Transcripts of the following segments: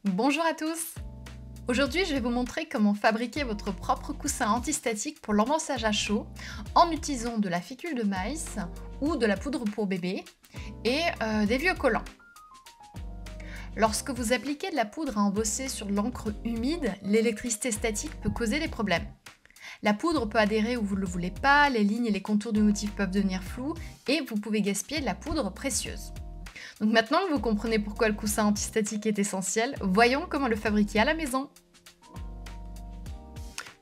Bonjour à tous! Aujourd'hui, je vais vous montrer comment fabriquer votre propre coussin antistatique pour l'emmassage à chaud en utilisant de la fécule de maïs ou de la poudre pour bébé et des vieux collants. Lorsque vous appliquez de la poudre à embosser sur de l'encre humide, l'électricité statique peut causer des problèmes. La poudre peut adhérer où vous ne le voulez pas, les lignes et les contours du motif peuvent devenir flous et vous pouvez gaspiller de la poudre précieuse. Donc maintenant que vous comprenez pourquoi le coussin antistatique est essentiel, voyons comment le fabriquer à la maison.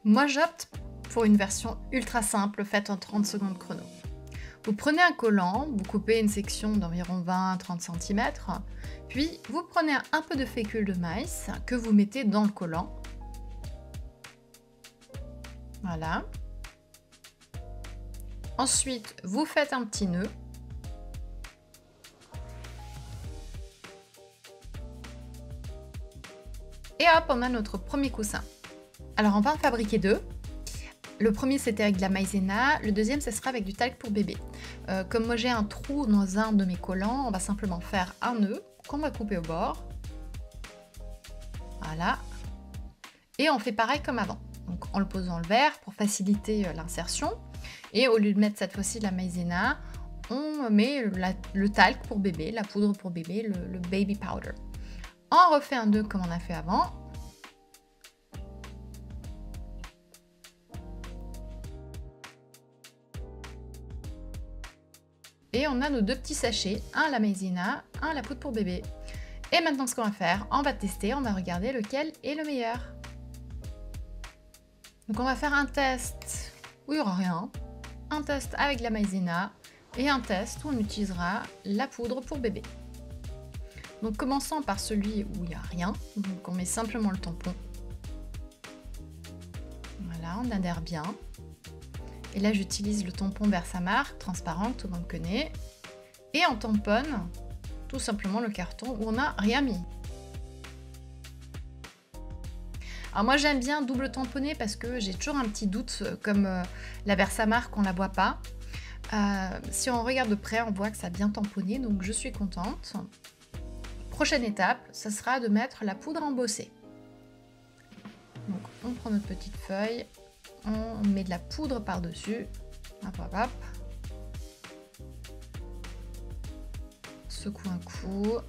Moi j'opte pour une version ultra simple faite en 30 secondes chrono. Vous prenez un collant, vous coupez une section d'environ 20-30 cm, puis vous prenez un peu de fécule de maïs que vous mettez dans le collant. Voilà. Ensuite, vous faites un petit nœud. Et hop, on a notre premier coussin. Alors on va en fabriquer deux. Le premier c'était avec de la maïzena, le deuxième ce sera avec du talc pour bébé. Comme moi j'ai un trou dans un de mes collants, on va simplement faire un nœud qu'on va couper au bord. Voilà. Et on fait pareil comme avant. Donc en le posant le verre pour faciliter l'insertion. Et au lieu de mettre cette fois-ci de la maïzena, on met le talc pour bébé, la poudre pour bébé, le baby powder. On refait un nœud comme on a fait avant. Et on a nos deux petits sachets, un à la maïzena, un à la poudre pour bébé. Et maintenant ce qu'on va faire, on va tester, on va regarder lequel est le meilleur. Donc on va faire un test où il n'y aura rien, un test avec la maïzena et un test où on utilisera la poudre pour bébé. Donc commençons par celui où il n'y a rien, donc on met simplement le tampon. Voilà, on adhère bien. Et là j'utilise le tampon Versamark, transparent, tout le monde connaît. Et on tamponne tout simplement le carton où on n'a rien mis. Alors moi j'aime bien double tamponner parce que j'ai toujours un petit doute, comme la Versamark on la voit pas. Si on regarde de près on voit que ça a bien tamponné, donc je suis contente. Prochaine étape, ça sera de mettre la poudre embossée. Donc on prend notre petite feuille, on met de la poudre par-dessus, hop hop hop. Secoue un coup,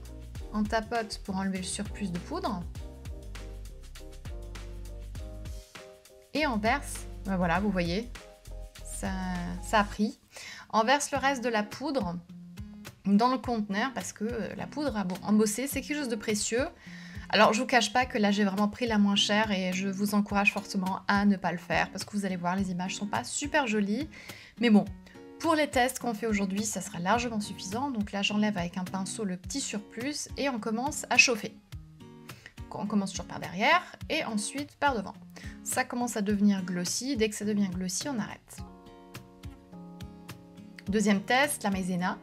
on tapote pour enlever le surplus de poudre. Et on verse, ben voilà vous voyez, ça a pris. On verse le reste de la poudre dans le conteneur parce que la poudre embossée c'est quelque chose de précieux. Alors je vous cache pas que là j'ai vraiment pris la moins chère et je vous encourage fortement à ne pas le faire parce que vous allez voir les images sont pas super jolies. Mais bon, pour les tests qu'on fait aujourd'hui ça sera largement suffisant. Donc là j'enlève avec un pinceau le petit surplus et on commence à chauffer. On commence toujours par derrière et ensuite par devant. Ça commence à devenir glossy, dès que ça devient glossy on arrête. Deuxième test, la maïzena.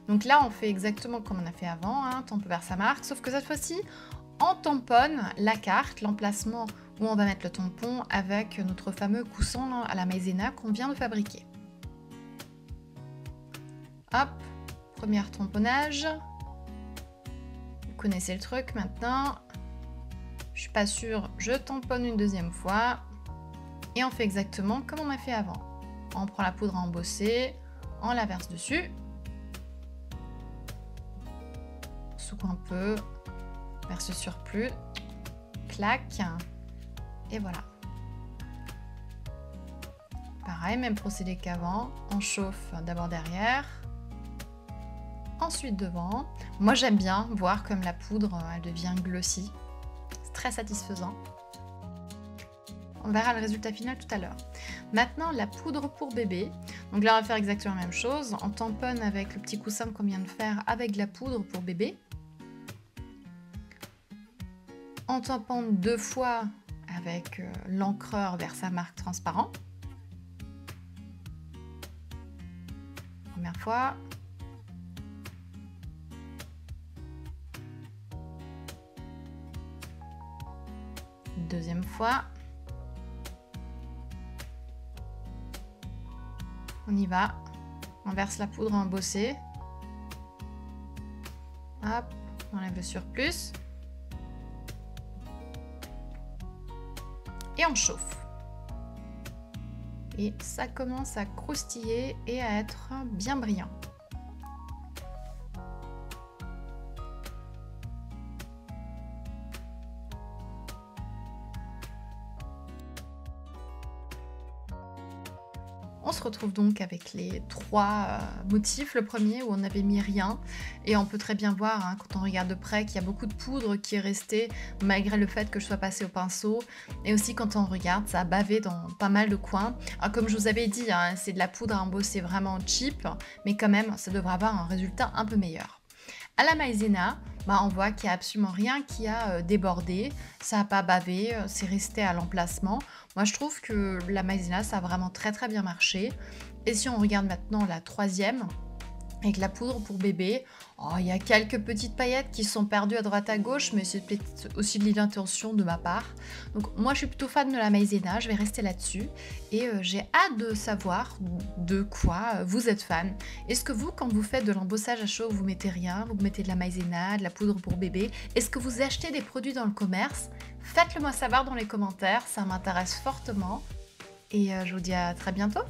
Donc là, on fait exactement comme on a fait avant, hein, tampon Versamark, sauf que cette fois-ci, on tamponne la carte, l'emplacement où on va mettre le tampon avec notre fameux coussin à la maïzena qu'on vient de fabriquer. Hop, premier tamponnage. Vous connaissez le truc maintenant. Je suis pas sûre, je tamponne une deuxième fois. Et on fait exactement comme on a fait avant. On prend la poudre à embosser, on la verse dessus. Secoue un peu, verse le surplus, clac, et voilà. Pareil, même procédé qu'avant, on chauffe d'abord derrière, ensuite devant. Moi j'aime bien voir comme la poudre elle devient glossy, c'est très satisfaisant. On verra le résultat final tout à l'heure. Maintenant la poudre pour bébé. Donc là on va faire exactement la même chose, on tamponne avec le petit coussin qu'on vient de faire avec de la poudre pour bébé. On tamponne deux fois avec l'encreur Versamark transparent. Première fois. Deuxième fois. On y va. On verse la poudre embossée. Hop, on enlève le surplus. et on chauffe. Et ça commence à croustiller et à être bien brillant. On se retrouve donc avec les trois motifs. Le premier où on n'avait mis rien et on peut très bien voir hein, quand on regarde de près qu'il y a beaucoup de poudre qui est restée malgré le fait que je sois passée au pinceau. Et aussi quand on regarde, ça a bavé dans pas mal de coins. Alors, comme je vous avais dit, hein, c'est de la poudre à embosser vraiment cheap, mais quand même ça devrait avoir un résultat un peu meilleur. À la maïzena, on voit qu'il n'y a absolument rien qui a débordé, ça n'a pas bavé, c'est resté à l'emplacement. Moi je trouve que la maïzena ça a vraiment très très bien marché. Et si on regarde maintenant la troisième, avec la poudre pour bébé, il y a quelques petites paillettes qui sont perdues à droite à gauche, mais c'est peut-être aussi de l'intention de ma part. Donc moi je suis plutôt fan de la maïzena, je vais rester là-dessus. Et j'ai hâte de savoir de quoi vous êtes fan. Est-ce que vous, quand vous faites de l'embossage à chaud, vous mettez rien, vous mettez de la maïzena, de la poudre pour bébé? Est-ce que vous achetez des produits dans le commerce? Faites-le moi savoir dans les commentaires, ça m'intéresse fortement. Et je vous dis à très bientôt.